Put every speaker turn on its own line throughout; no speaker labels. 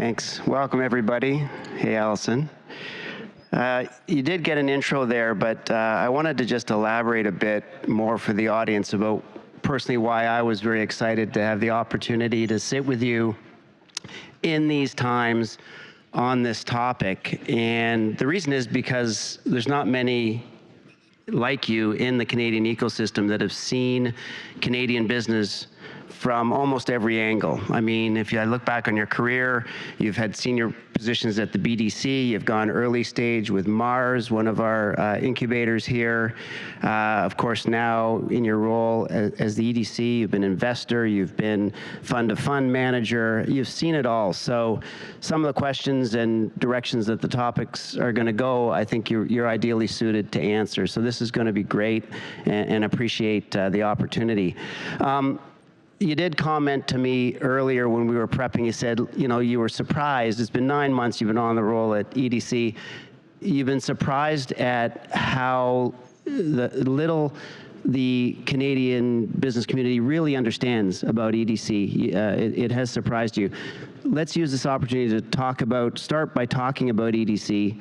Thanks. Welcome, everybody. Hey, Alison. You did get an intro there, but I wanted to just elaborate a bit more for the audience about personally why I was very excited to have the opportunity to sit with you in these times on this topic. And the reason is because there's not many like you in the Canadian ecosystem that have seen Canadian business from almost every angle. I mean, if you look back on your career, you've had senior positions at the BDC, you've gone early stage with Mars, one of our incubators here. Of course, now in your role as the EDC, you've been investor, you've been fund-to-fund manager, you've seen it all. So some of the questions and directions that the topics are gonna go, I think you're ideally suited to answer. So this is gonna be great and appreciate the opportunity. You did comment to me earlier when we were prepping, you said, you know, you were surprised. It's been 9 months you've been on the roll at EDC. You've been surprised at how little the Canadian business community really understands about EDC. It has surprised you. Let's use this opportunity to start by talking about EDC.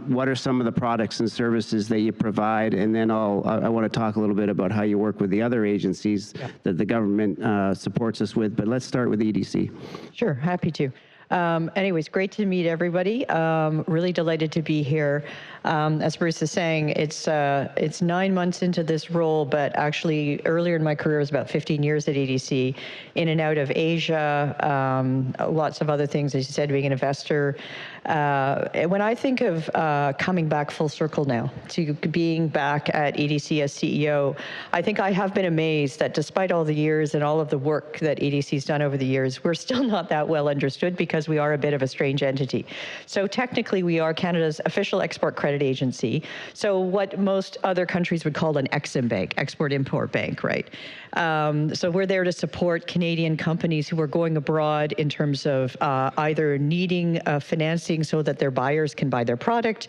What are some of the products and services that you provide? And then I want to talk a little bit about how you work with the other agencies that the government supports us with. But let's start with EDC.
Sure, happy to. Anyways, great to meet everybody. Really delighted to be here. As Bruce is saying, it's 9 months into this role, but actually earlier in my career was about 15 years at EDC, in and out of Asia, lots of other things, as you said, being an investor. When I think of coming back full circle now to being back at EDC as CEO, I think I have been amazed that despite all the years and all of the work that EDC's done over the years, we're still not that well understood because we are a bit of a strange entity. So technically we are Canada's official export credit agency. So what most other countries would call an EXIM bank, export-import bank, right? So we're there to support Canadian companies who are going abroad in terms of either needing financing so that their buyers can buy their product,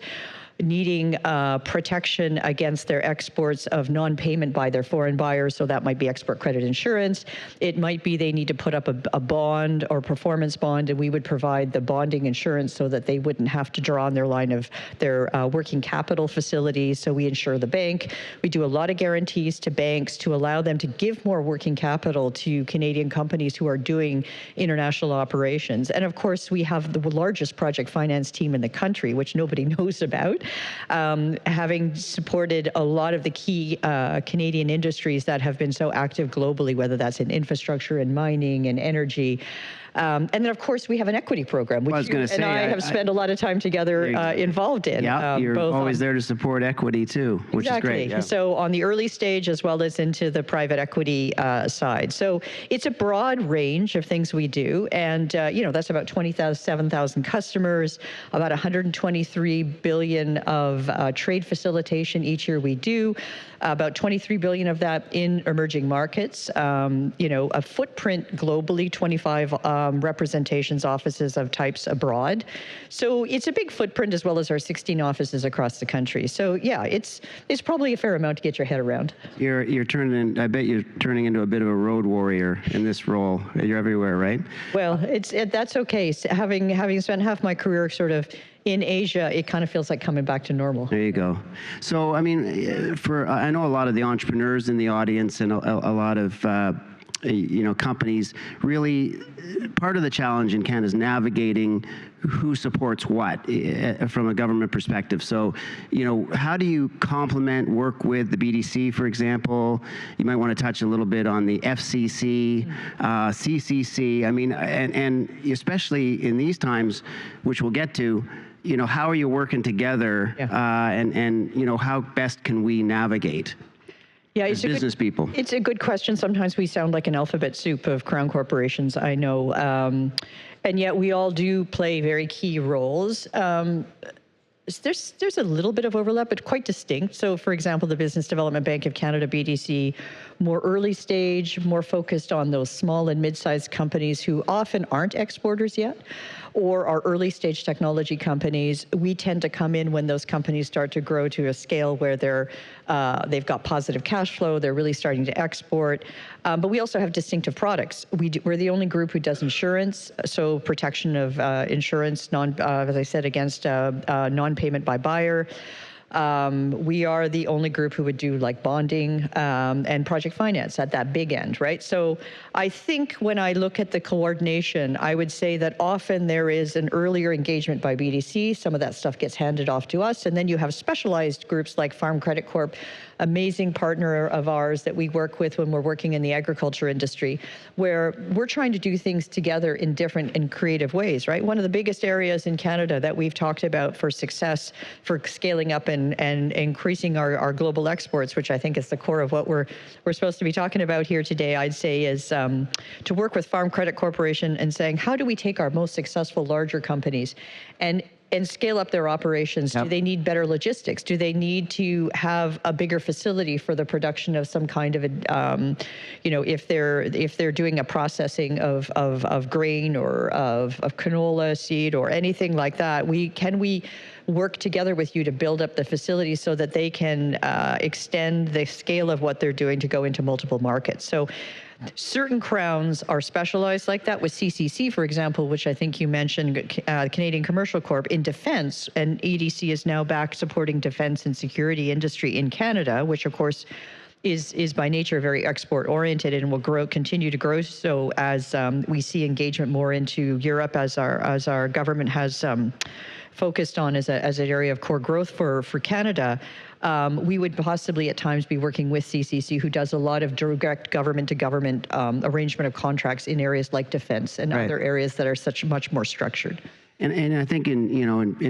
needing protection against their exports of non-payment by their foreign buyers, so that might be export credit insurance. It might be they need to put up a bond or performance bond, and we would provide the bonding insurance so that they wouldn't have to draw on their line of their working capital facilities, so we insure the bank. We do a lot of guarantees to banks to allow them to give more working capital to Canadian companies who are doing international operations. And of course, we have the largest project finance team in the country, which nobody knows about. Having supported a lot of the key Canadian industries that have been so active globally, whether that's in infrastructure and mining and energy. And then, of course, we have an equity program, which you and I have spent a lot of time together involved in.
Yeah, you're always there to support equity, too, which is great. Yeah.
So on the early stage, as well as into the private equity side. So it's a broad range of things we do. And, you know, that's about 27,000 customers, about 123 billion of trade facilitation each year we do, about 23 billion of that in emerging markets. You know, a footprint globally, 25 representations, offices of types abroad. So it's a big footprint, as well as our 16 offices across the country. So yeah, it's probably a fair amount to get your head around.
You're turning, I bet you're turning into a bit of a road warrior in this role. You're everywhere, right?
Well, that's okay. So having spent half my career sort of in Asia, it kind of feels like coming back to normal.
There you go. So, I mean, I know a lot of the entrepreneurs in the audience and a lot of you know, companies, really part of the challenge in Canada is navigating who supports what from a government perspective. So, you know, how do you work with the BDC, for example? You might want to touch a little bit on the FCC, CCC. I mean, and especially in these times, which we'll get to, you know, how are you working together and you know, how best can we navigate? Yeah, it's business people.
It's a good question. Sometimes we sound like an alphabet soup of crown corporations, I know. And yet we all do play very key roles. There's a little bit of overlap, but quite distinct. So, for example, the Business Development Bank of Canada, BDC, more early stage, more focused on those small and mid-sized companies who often aren't exporters yet. or our early stage technology companies, we tend to come in when those companies start to grow to a scale where they've got positive cash flow, they're really starting to export. But we also have distinctive products. We're the only group who does insurance, so protection of insurance, as I said, against non-payment by buyer. We are the only group who would do like bonding and project finance at that big end, right? So I think when I look at the coordination, I would say that often there is an earlier engagement by BDC. Some of that stuff gets handed off to us. And then you have specialized groups like Farm Credit Corp, amazing partner of ours that we work with when we're working in the agriculture industry, where we're trying to do things together in different and creative ways, right? One of the biggest areas in Canada that we've talked about for success, for scaling up and increasing our global exports, which I think is the core of what we're supposed to be talking about here today, I'd say, is to work with Farm Credit Corporation and saying, how do we take our most successful larger companies and scale up their operations? Yep. Do they need better logistics? Do they need to have a bigger facility for the production of some kind of a, if they're doing a processing of grain or of canola seed or anything like that? Can we work together with you to build up the facility so that they can extend the scale of what they're doing to go into multiple markets? So certain crowns are specialized like that. With CCC, for example, which I think you mentioned, Canadian Commercial Corp, in defense, and EDC is now back supporting defense and security industry in Canada, which of course is by nature very export oriented and will continue to grow. So as we see engagement more into Europe, as our government has focused on as an area of core growth for Canada, we would possibly at times be working with CCC, who does a lot of direct government-to-government arrangement of contracts in areas like defense and other areas that are much more structured.
And I think in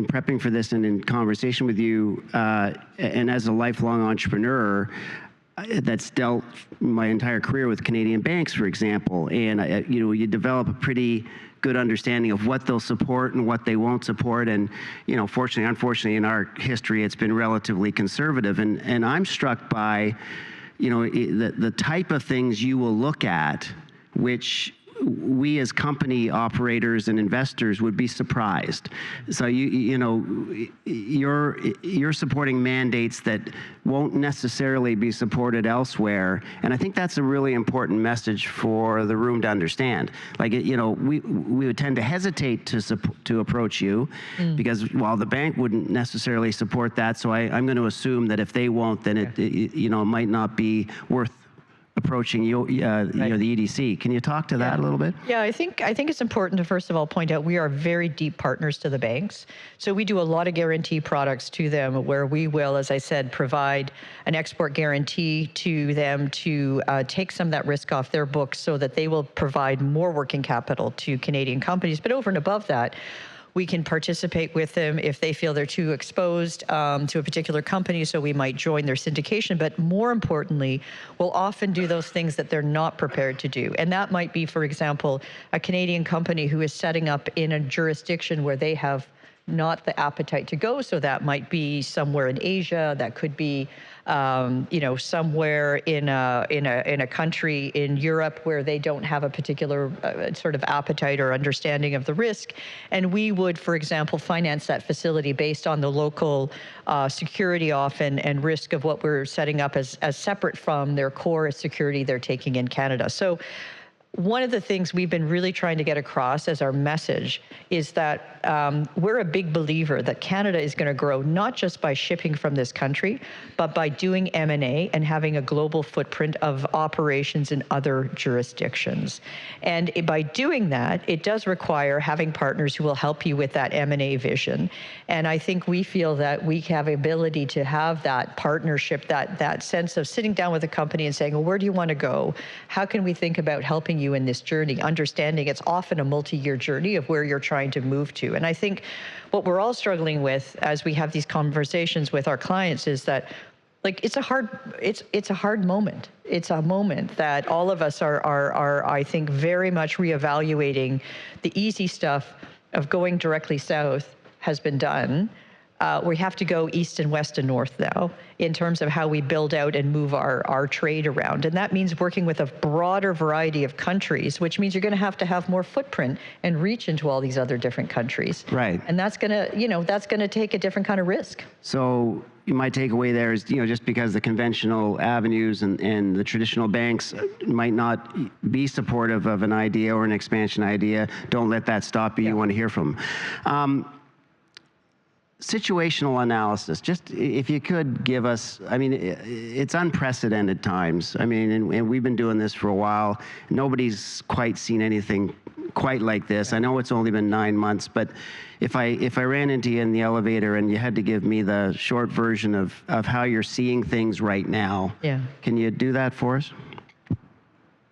prepping for this and in conversation with you, and as a lifelong entrepreneur, that's dealt my entire career with Canadian banks, for example, and you develop a pretty good understanding of what they'll support and what they won't support. And fortunately, unfortunately, in our history, it's been relatively conservative. And I'm struck by the type of things you will look at, which we as company operators and investors would be surprised. So you're supporting mandates that won't necessarily be supported elsewhere, and I think that's a really important message for the room to understand. Like we would tend to hesitate to approach you because while the bank wouldn't necessarily support that, so I'm going to assume that if they won't, then it might not be worth approaching the EDC. Can you talk to that a little bit?
Yeah, I think it's important to first of all point out we are very deep partners to the banks. So we do a lot of guarantee products to them where we will, as I said, provide an export guarantee to them to take some of that risk off their books so that they will provide more working capital to Canadian companies. But over and above that, we can participate with them if they feel they're too exposed to a particular company, so we might join their syndication. But more importantly, we'll often do those things that they're not prepared to do. And that might be, for example, a Canadian company who is setting up in a jurisdiction where they have not the appetite to go. So that might be somewhere in Asia, that could be somewhere in a country in Europe where they don't have a particular sort of appetite or understanding of the risk. And we would, for example, finance that facility based on the local security often and risk of what we're setting up as separate from their core security they're taking in Canada. So one of the things we've been really trying to get across as our message is that we're a big believer that Canada is going to grow not just by shipping from this country, but by doing M&A and having a global footprint of operations in other jurisdictions. And by doing that, it does require having partners who will help you with that M&A vision. And I think we feel that we have the ability to have that partnership, that sense of sitting down with a company and saying, well, where do you want to go? How can we think about helping you in this journey, understanding it's often a multi-year journey of where you're trying to move to. And I think what we're all struggling with as we have these conversations with our clients is that it's a hard moment. It's a moment that all of us are I think very much reevaluating. The easy stuff of going directly south has been done. We have to go east and west and north now in terms of how we build out and move our trade around. And that means working with a broader variety of countries, which means you're going to have more footprint and reach into all these other different countries.
Right.
And that's going to, that's going to take a different kind of risk.
So my takeaway there is, just because the conventional avenues and the traditional banks might not be supportive of an idea or an expansion idea, don't let that stop you. You want to hear from them. Situational analysis, just if you could give us, it's unprecedented times. And we've been doing this for a while. Nobody's quite seen anything quite like this. I know it's only been 9 months, but if I ran into you in the elevator and you had to give me the short version of how you're seeing things right now, can you do that for us?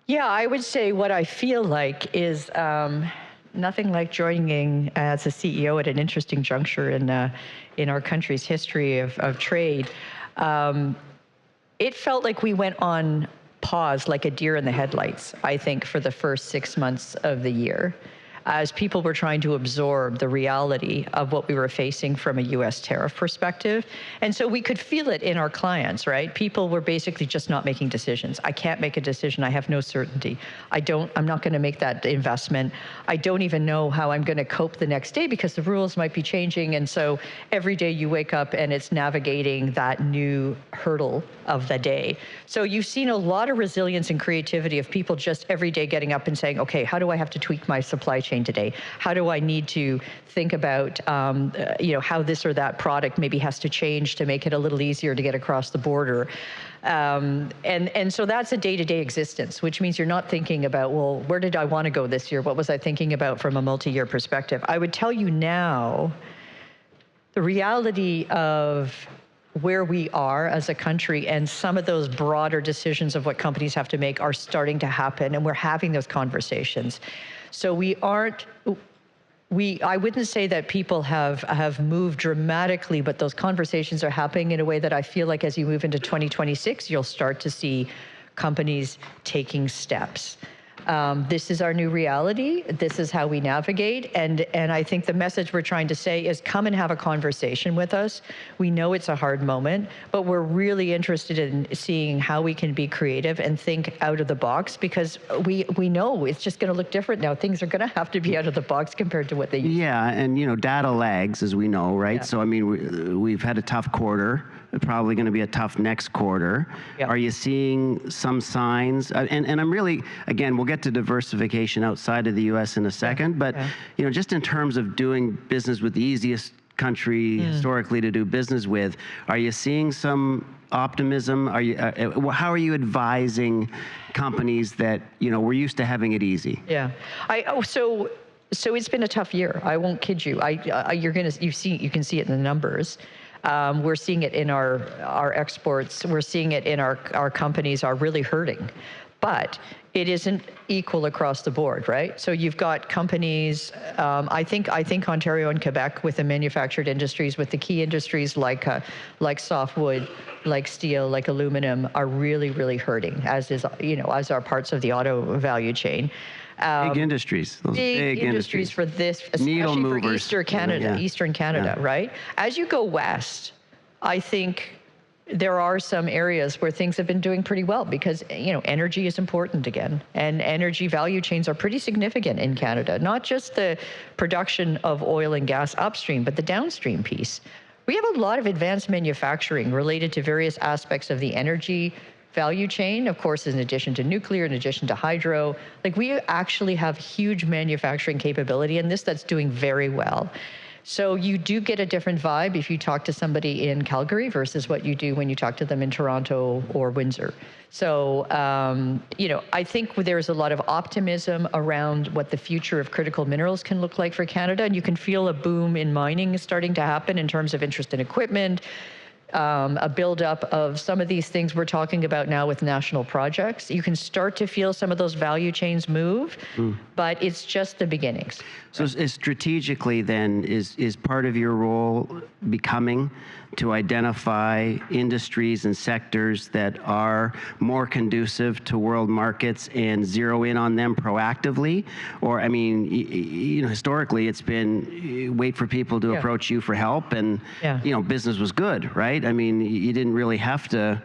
Yeah, I would say what I feel like is nothing like joining as a CEO at an interesting juncture in our country's history of trade. It felt like we went on pause like a deer in the headlights, I think, for the first 6 months of the year, as people were trying to absorb the reality of what we were facing from a U.S. tariff perspective. And so we could feel it in our clients, right? People were basically just not making decisions. I can't make a decision. I have no certainty. I'm not going to make that investment. I don't even know how I'm going to cope the next day because the rules might be changing. And so every day you wake up and it's navigating that new hurdle of the day. So you've seen a lot of resilience and creativity of people just every day getting up and saying, okay, how do I have to tweak my supply chain today? How do I need to think about, how this or that product maybe has to change to make it a little easier to get across the border? And so that's a day-to-day existence, which means you're not thinking about, well, where did I want to go this year? What was I thinking about from a multi-year perspective? I would tell you now, the reality of where we are as a country and some of those broader decisions of what companies have to make are starting to happen, and we're having those conversations. So I wouldn't say that people have moved dramatically, but those conversations are happening in a way that I feel like as you move into 2026, you'll start to see companies taking steps. This is our new reality. This is how we navigate. And I think the message we're trying to say is come and have a conversation with us. We know it's a hard moment, but we're really interested in seeing how we can be creative and think out of the box, because we know it's just going to look different now. Things are going to have to be out of the box compared to what they used to be.
Yeah, and data lags, as we know, right?
Yeah.
So we've had a tough quarter. Probably going to be a tough next quarter. Yep. Are you seeing some signs? And I'm really, again, we'll get to diversification outside of the U.S. in a second, but just in terms of doing business with the easiest country historically to do business with, are you seeing some optimism? Are you? How are you advising companies that we're used to having it easy?
Yeah, so it's been a tough year. I won't kid you. You can see it in the numbers. We're seeing it in our exports. We're seeing it in our companies are really hurting, but it isn't equal across the board, right? So you've got companies. I think Ontario and Quebec with the manufactured industries, with the key industries like softwood, like steel, like aluminum, are really, really hurting. As are parts of the auto value chain.
Big industries. Those big industries
for this, especially for Eastern Canada, right? As you go west, I think there are some areas where things have been doing pretty well because, energy is important again. And energy value chains are pretty significant in Canada, not just the production of oil and gas upstream, but the downstream piece. We have a lot of advanced manufacturing related to various aspects of the energy value chain, of course, in addition to nuclear, in addition to hydro. Like, we actually have huge manufacturing capability in this that's doing very well. So you do get a different vibe if you talk to somebody in Calgary versus what you do when you talk to them in Toronto or Windsor. So, I think there's a lot of optimism around what the future of critical minerals can look like for Canada. And you can feel a boom in mining starting to happen in terms of interest in equipment, a buildup of some of these things we're talking about now with national projects. You can start to feel some of those value chains move, but it's just the beginnings.
So strategically then, is part of your role becoming to identify industries and sectors that are more conducive to world markets and zero in on them proactively? Or, I mean, historically it's been wait for people to approach you for help, and, business was good, right? I mean, you didn't really have to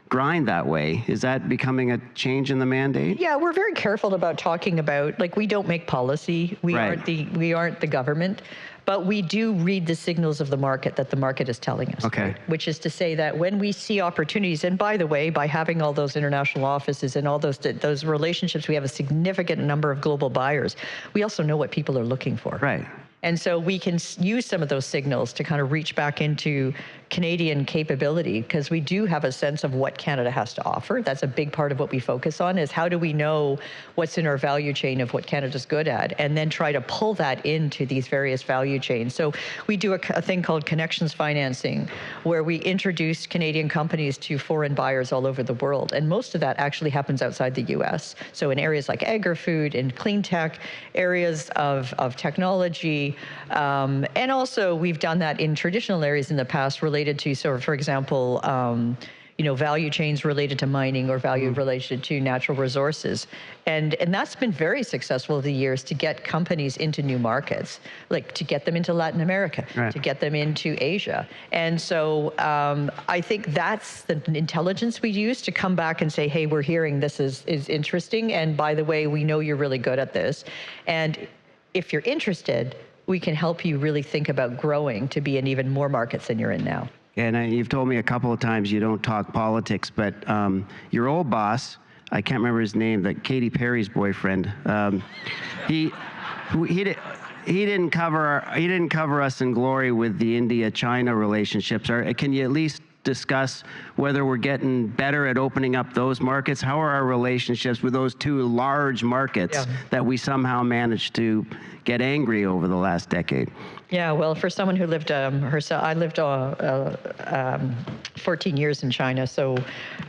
grind that way. Is that becoming a change in the mandate?
Yeah, we're very careful about talking about, like, we don't make policy. We aren't the government, but we do read the signals of the market that the market is telling us.
Okay.
Right? Which is to say that when we see opportunities, and by the way, by having all those international offices and all those relationships, we have a significant number of global buyers. We also know what people are looking for.
Right.
And so we can use some of those signals to kind of reach back into Canadian capability, because we do have a sense of what Canada has to offer. That's a big part of what we focus on, is how do we know what's in our value chain of what Canada's good at, and then try to pull that into these various value chains. So we do a thing called connections financing, where we introduce Canadian companies to foreign buyers all over the world. And most of that actually happens outside the US. So in areas like agri-food and clean tech, areas of technology, and also we've done that in traditional areas in the past related to, so for example, value chains related to mining or value related to natural resources. And that's been very successful over the years to get companies into new markets, like to get them into Latin America, to get them into Asia. And so I think that's the intelligence we use to come back and say, hey, we're hearing this is interesting. And by the way, we know you're really good at this. And if you're interested, we can help you really think about growing to be in even more markets than you're in now.
And you've told me a couple of times you don't talk politics, but your old boss, I can't remember his name, Katy Perry's boyfriend, he didn't cover us in glory with the India-China relationships. Can you at least discuss whether we're getting better at opening up those markets? How are our relationships with those two large markets that we somehow managed to get angry over the last decade?
Yeah, well, for someone who lived I lived 14 years in China, so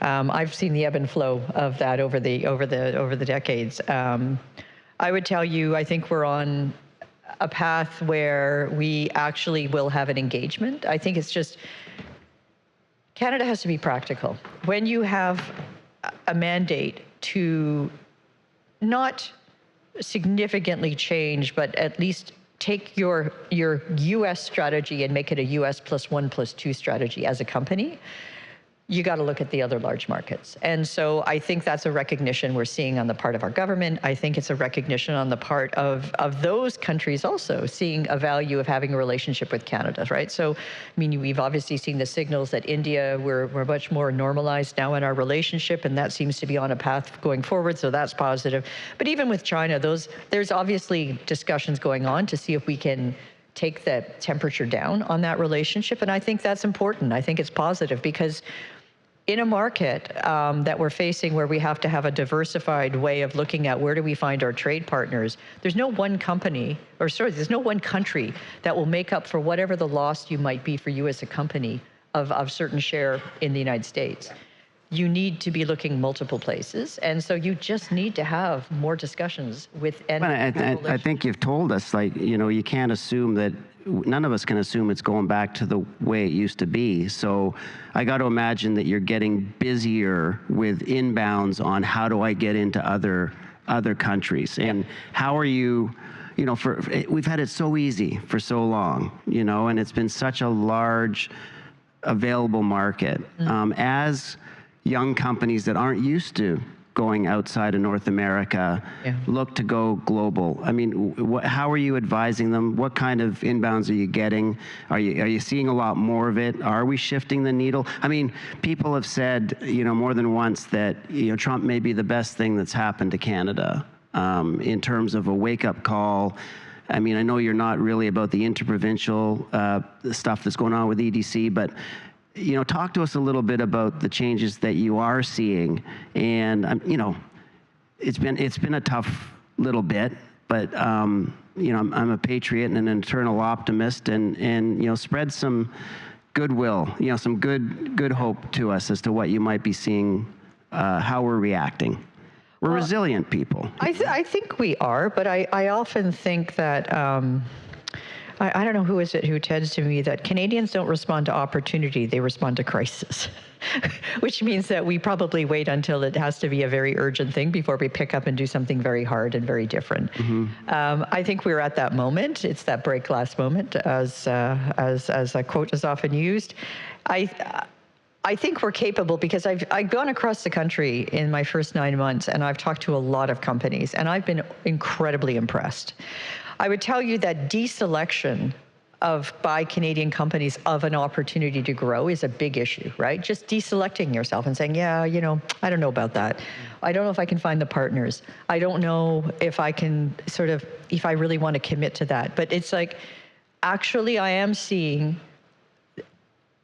I've seen the ebb and flow of that over the decades. I would tell you, I think we're on a path where we actually will have an engagement. I think it's just Canada has to be practical. When you have a mandate to not significantly change, but at least take your U.S. strategy and make it a U.S. +1 +2 strategy as a company, you got to look at the other large markets. And so I think that's a recognition we're seeing on the part of our government. I think it's a recognition on the part of those countries also seeing a value of having a relationship with Canada, right? So, I mean, we've obviously seen the signals that India, we're much more normalized now in our relationship, and that seems to be on a path going forward, so that's positive. But even with China, there's obviously discussions going on to see if we can take the temperature down on that relationship, and I think that's important. I think it's positive, because in a market that we're facing where we have to have a diversified way of looking at where do we find our trade partners, there's no one country that will make up for whatever the loss you might be for you as a company of certain share in the United States. You need to be looking multiple places, and so you just need to have more discussions with.
I think you've told us, you can't assume that. None of us can assume it's going back to the way it used to be. So I got to imagine that you're getting busier with inbounds on how do I get into other countries, and how are you. We've had it so easy for so long, and it's been such a large available market. As young companies that aren't used to going outside of North America look to go global. I mean, how are you advising them? What kind of inbounds are you getting? Are you seeing a lot more of it? Are we shifting the needle? I mean, people have said, more than once that, Trump may be the best thing that's happened to Canada in terms of a wake-up call. I mean, I know you're not really about the interprovincial stuff that's going on with EDC, but talk to us a little bit about the changes that you are seeing. And it's been a tough little bit, but I'm a patriot and an eternal optimist, and spread some goodwill, some good hope to us as to what you might be seeing, how we're reacting. We're resilient people.
I think we are, but I often think that, I don't know who is it who tends to me that Canadians don't respond to opportunity, they respond to crisis. Which means that we probably wait until it has to be a very urgent thing before we pick up and do something very hard and very different. I think we're at that moment. It's that break glass moment, as a quote is often used. I think we're capable because I've gone across the country in my first 9 months and I've talked to a lot of companies and I've been incredibly impressed. I would tell you that deselection by Canadian companies of an opportunity to grow is a big issue, right? Just deselecting yourself and saying, yeah, I don't know about that. I don't know if I can find the partners. I don't know if I can if I really want to commit to that. But it's like, actually, I am seeing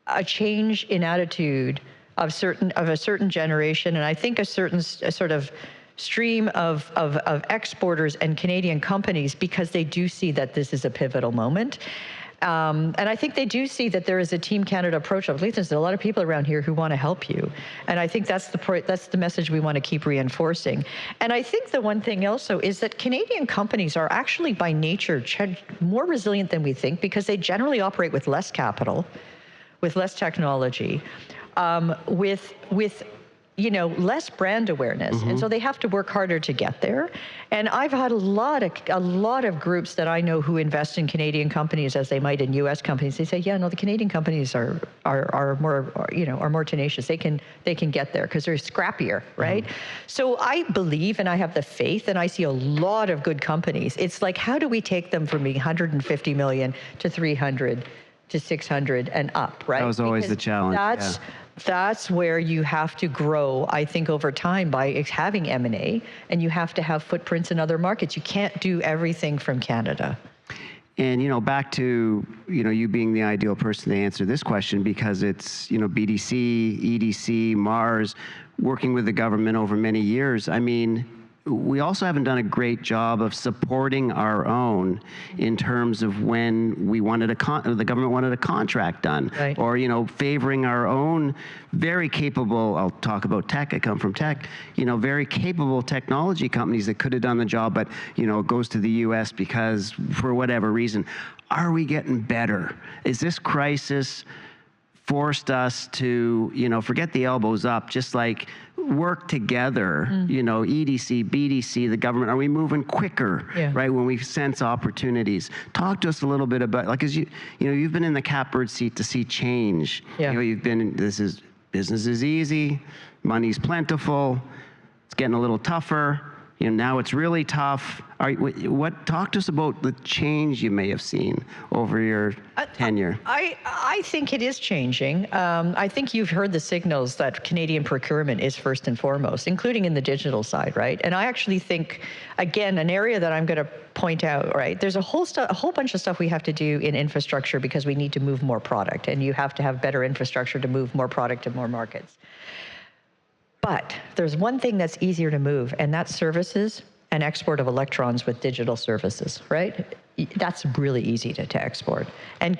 a change in attitude of a certain generation, and I think a certain sort of stream of exporters and Canadian companies, because they do see that this is a pivotal moment. And I think they do see that there is a Team Canada approach. At least there's a lot of people around here who want to help you. And I think that's the message we want to keep reinforcing. And I think the one thing also is that Canadian companies are actually by nature more resilient than we think, because they generally operate with less capital, with less technology, with less brand awareness. And so they have to work harder to get there. And I've had a lot of groups that I know who invest in Canadian companies as they might in US companies. They say, yeah, no, the Canadian companies are more tenacious. They can get there because they're scrappier, right? So I believe, and I have the faith, and I see a lot of good companies. It's like, how do we take them from being 150 million to 300 to 600 and up, right?
That was always the challenge.
That's where you have to grow, I think, over time by having M&A, and you have to have footprints in other markets. You can't do everything from Canada.
And, back to, you being the ideal person to answer this question, because it's, BDC, EDC, Mars, working with the government over many years. I mean, we also haven't done a great job of supporting our own in terms of when we wanted the government wanted a contract done,
right,
or favoring our own very capable. I'll talk about tech. I come from tech. Very capable technology companies that could have done the job, but it goes to the U.S. because for whatever reason. Are we getting better? Is this crisis forced us to, forget the elbows up, just like work together, EDC, BDC, the government? Are we moving quicker, right, when we sense opportunities? Talk to us a little bit about, because you've been in the catbird seat to see change. You've been, business is easy, money's plentiful, it's getting a little tougher. Now it's really tough. Talk to us about the change you may have seen over your tenure.
I think it is changing. I think you've heard the signals that Canadian procurement is first and foremost, including in the digital side, right? And I actually think, again, an area that I'm going to point out, right? There's a whole bunch of stuff we have to do in infrastructure because we need to move more product, and you have to have better infrastructure to move more product to more markets. But there's one thing that's easier to move, and that's services and export of electrons with digital services, right? That's really easy to export. And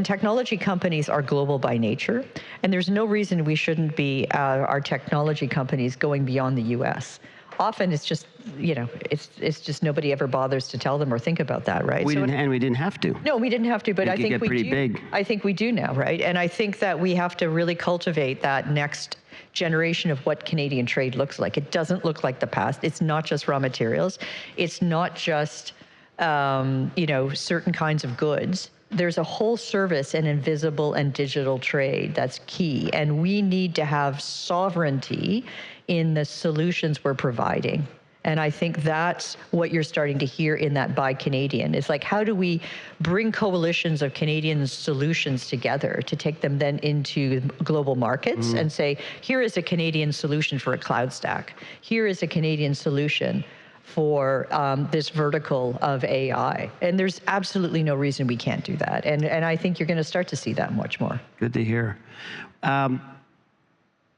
technology companies are global by nature, and there's no reason we shouldn't be, our technology companies, going beyond the US. Often it's just, it's just nobody ever bothers to tell them or think about that, right?
We didn't have to.
No, we didn't have to, but I think we do.
Big.
I think we do now, right? And I think that we have to really cultivate that next generation of what Canadian trade looks like. It doesn't look like the past. It's not just raw materials. It's not just, certain kinds of goods. There's a whole service and invisible and digital trade that's key. And we need to have sovereignty in the solutions we're providing. And I think that's what you're starting to hear in that Buy Canadian. It's like, how do we bring coalitions of Canadian solutions together to take them then into global markets and say, here is a Canadian solution for a cloud stack. Here is a Canadian solution for this vertical of AI. And there's absolutely no reason we can't do that. And I think you're going to start to see that much more.
Good to hear.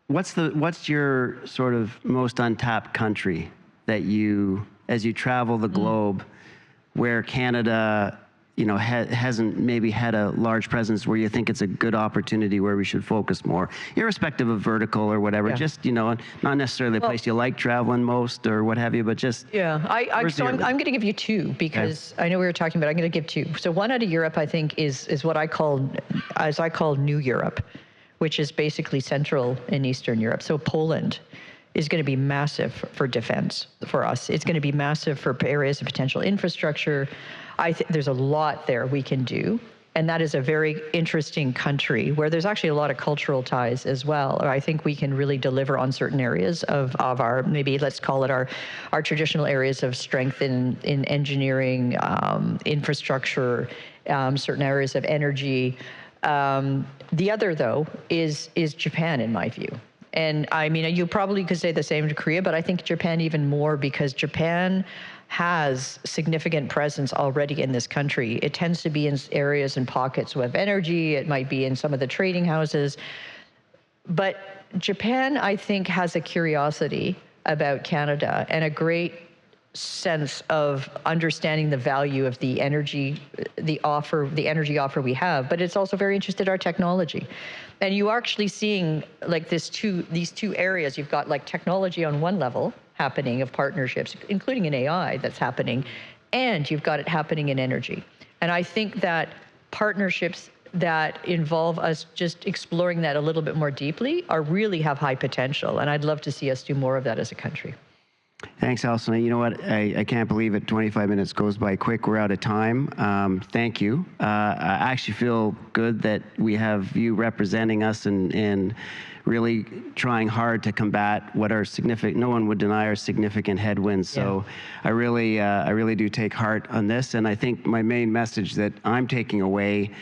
What's your sort of most untapped country that as you travel the globe, where Canada hasn't maybe had a large presence where you think it's a good opportunity where we should focus more, irrespective of vertical or whatever,
Yeah.
just, not necessarily the place you like traveling most or what have you, but just.
Yeah, I'm going to give you two because I know we were talking about. I'm going to give two. So one out of Europe, I think, is what I call New Europe, which is basically Central and Eastern Europe. So Poland is going to be massive for defense for us. It's going to be massive for areas of potential infrastructure. I think there's a lot there we can do. And that is a very interesting country where there's actually a lot of cultural ties as well. I think we can really deliver on certain areas of our, maybe let's call it our traditional areas of strength in engineering, infrastructure, certain areas of energy. The other, though, is Japan, in my view. And I mean, you probably could say the same to Korea, but I think Japan even more because Japan has significant presence already in this country. It tends to be in areas and pockets with energy. It might be in some of the trading houses. But Japan, I think, has a curiosity about Canada and a great sense of understanding the value of the energy offer we have, but it's also very interested in our technology. And you are actually seeing like these two areas. You've got like technology on one level happening of partnerships, including in AI that's happening, and you've got it happening in energy. And I think that partnerships that involve us just exploring that a little bit more deeply really have high potential. And I'd love to see us do more of that as a country.
Thanks, Alison. You know what? I can't believe it. 25 minutes goes by quick. We're out of time. Thank you. I actually feel good that we have you representing us and really trying hard to combat what are significant. No one would deny our significant headwinds. So I really do take heart on this. And I think my main message that I'm taking away,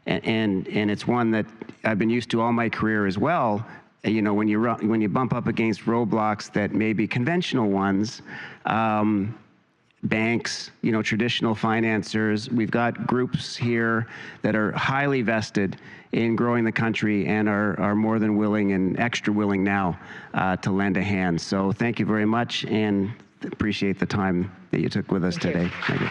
and it's one that I've been used to all my career as well. When you bump up against roadblocks that may be conventional ones, banks, traditional financiers, we've got groups here that are highly vested in growing the country and are more than willing and extra willing now to lend a hand. So thank you very much and appreciate the time that you took with us today. Thank you.